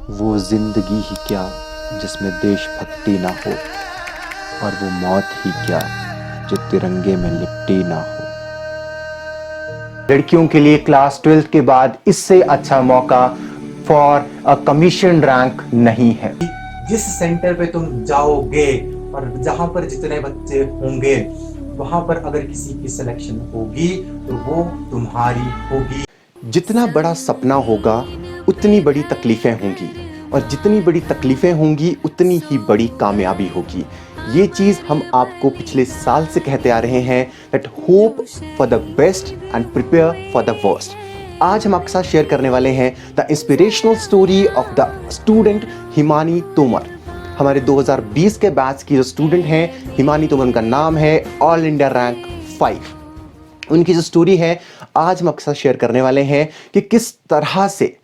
वो जिंदगी ही क्या जिसमें देशभक्ति ना हो, और वो मौत ही क्या जो तिरंगे में लिपटी ना हो। लड़कियों के लिए क्लास 12th के बाद इससे अच्छा मौका फॉर अ कमीशन रैंक नहीं है। जिस सेंटर पे तुम जाओगे और जहां पर जितने बच्चे होंगे वहां पर अगर किसी की सिलेक्शन होगी तो वो तुम्हारी होगी। जितना बड़ा सपना होगा उतनी बड़ी तकलीफें होंगी, और जितनी बड़ी तकलीफें होंगी उतनी ही बड़ी कामयाबी होगी। ये चीज़ हम आपको पिछले साल से कहते आ रहे हैं that hope for the best and prepare for the worst. आज हम आपके साथ शेयर करने वाले हैं the inspirational story of the student Himani Tomar. हमारे 2020 के बैच की जो स्टूडेंट हैं हिमानी तोमर, उनका नाम है, ऑल इंडिया रैंक 5। उनकी जो स्टोरी है आज हम आपके साथ शेयर करने वाले हैं कि किस तरह से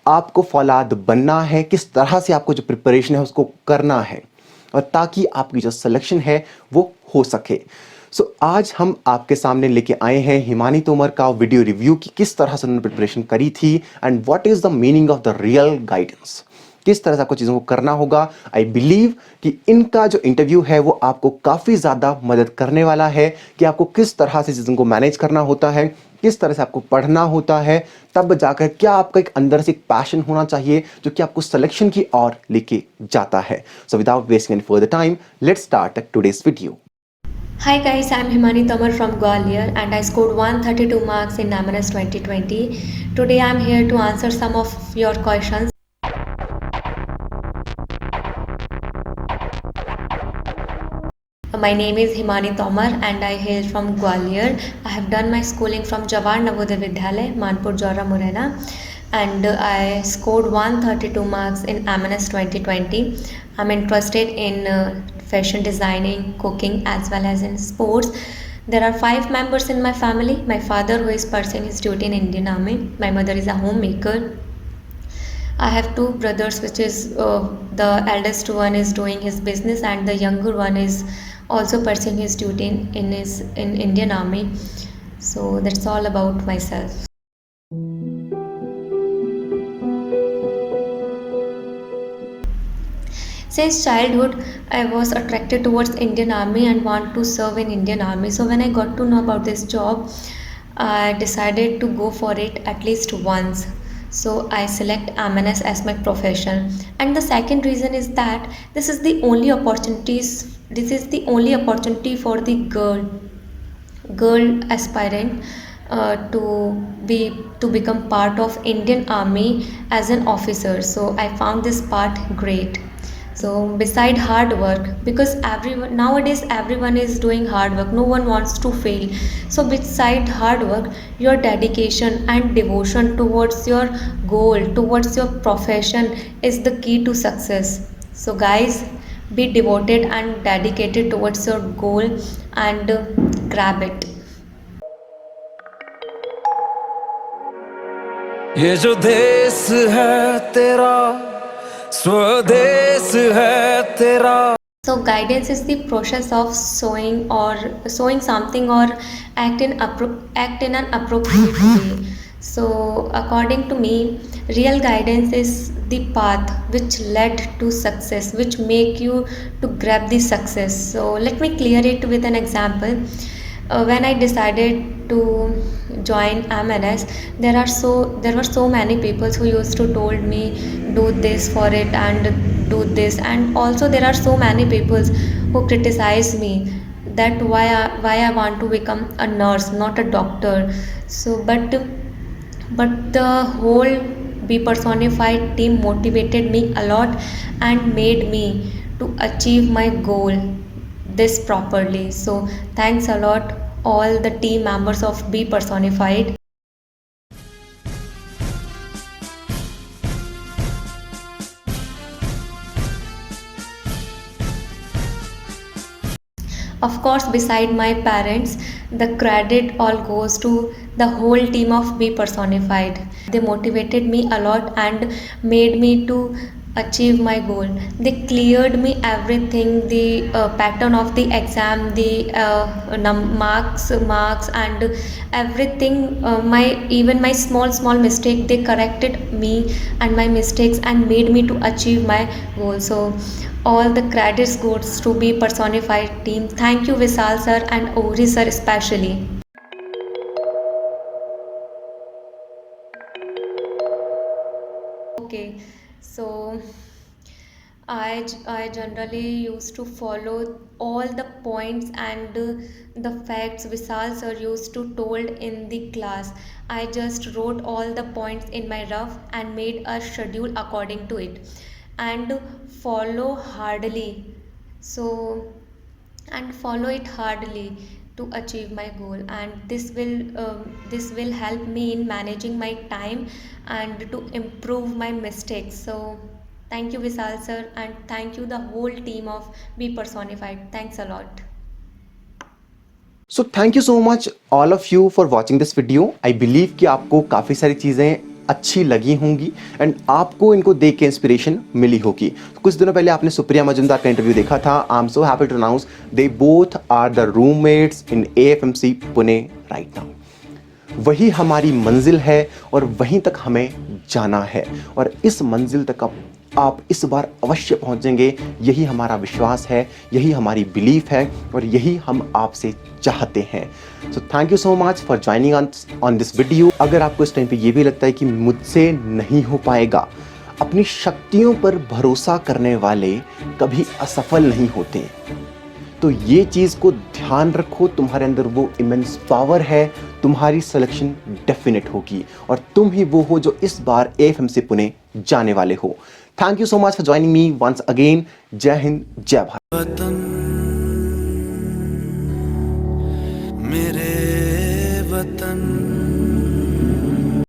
आपको फौलाद बनना है, किस तरह से आपको जो प्रिपरेशन है उसको करना है, और ताकि आपकी जो सिलेक्शन है वो हो सके। आज हम आपके सामने लेके आए हैं हिमानी तोमर का वीडियो रिव्यू कि किस तरह से उन्होंने प्रिपरेशन करी थी and what is the meaning of the real guidance. किस तरह से आपको चीज़ों को करना होगा। आई बिलीव कि इनका जो इंटरव्यू है वो आपको काफ़ी ज़्यादा मदद करने वाला है कि आपको किस तरह से चीज़ों को मैनेज करना होता है, किस तरह से आपको पढ़ना होता है, तब जाकर क्या आपका एक अंदर से एक पैशन होना चाहिए जो कि आपको सिलेक्शन की ओर लेके जाता है। So without wasting any further time, let's start today's video. Hi guys, I'm Himani Tomar from Gwalior and I scored 132 marks in NAMNS 2020. Today I'm here to answer some of your questions. My name is Himani Tomar and I hail from Gwalior. I have done my schooling from Jawar Navodaya Vidyalaya, Manpur, Jaora, Morena, and I scored 132 marks in MNS 2020. I'm interested in fashion designing, cooking, as well as in sports. There are 5 members in my family. My father, who is pursuing his duty in Indian Army. My mother is a homemaker. I have 2 brothers, which is the eldest one is doing his business and the younger one is also pursuing his duty in Indian Army. So that's all about myself. Since childhood, I was attracted towards Indian Army and want to serve in Indian Army. So when I got to know about this job, I decided to go for it at least once. So I select MNS as my profession. And the second reason is that this is the only opportunity for the girl aspirant to become part of Indian Army as an officer. So I found this part great. So beside hard work, because everyone nowadays everyone is doing hard work, no one wants to fail. So beside hard work, your dedication and devotion towards your goal, towards your profession is the key to success. So guys, be devoted and dedicated towards your goal and grab it. ये जो देश है तेरा स्वदेश है तेरा। So guidance is the process of sowing something or act in an appropriate way. So according to me, real guidance is the path which led to success, which make you to grab the success. So let me clear it with an example. When I decided to join MNS, there were so many people who used to told me do this for it and do this, and also there are so many people who criticize me that why I want to become a nurse, not a doctor. So but the whole Be Personified team motivated me a lot and made me to achieve my goal this properly. So thanks a lot all the team members of Be Personified. Of course, beside my parents, the credit all goes to the whole team of Be Personified. They motivated me a lot and made me to achieve my goal. They cleared me everything, the pattern of the exam, the marks and everything. My even my small mistake, they corrected me and my mistakes and made me to achieve my goal. So all the credits goes to Be Personified team. Thank you Vishal sir and Ori sir especially. Okay, so I generally used to follow all the points and the facts Vishal sir used to told in the class. I just wrote all the points in my rough and made a schedule according to it and follow hardly. So and follow it hardly to achieve my goal, and this will help me in managing my time and to improve my mistakes. So thank you Vishal sir and thank you the whole team of Be Personified. Thanks a lot. So thank you so much all of you for watching this video. I believe कि आपको काफ़ी सारी चीज़ें अच्छी लगी होंगी and आपको इनको देख के इंस्पिरेशन मिली होगी। कुछ दिनों पहले आपने सुप्रिया मजुमदार का इंटरव्यू देखा था। I am so happy to announce they both are the roommates in AFMC Pune right now. वही हमारी मंजिल है और वहीं तक हमें जाना है और इस मंजिल तक आप इस बार अवश्य पहुंचेंगे, यही हमारा विश्वास है, यही हमारी बिलीफ है और यही हम आपसे चाहते हैं। So thank you so much for joining on this video. अगर आपको इस टाइम पे ये भी लगता है कि मुझसे नहीं हो पाएगा, अपनी शक्तियों पर भरोसा करने वाले कभी असफल नहीं होते, तो ये चीज़ को ध्यान रखो। तुम्हारे अंदर वो इमेंस पावर है, तुम्हारी सिलेक्शन डेफिनेट होगी और तुम ही वो हो जो इस बार AFMC पुणे जाने वाले हो। Thank you so much for joining me once again. जय हिंद, जय भारत। वतन मेरे वतन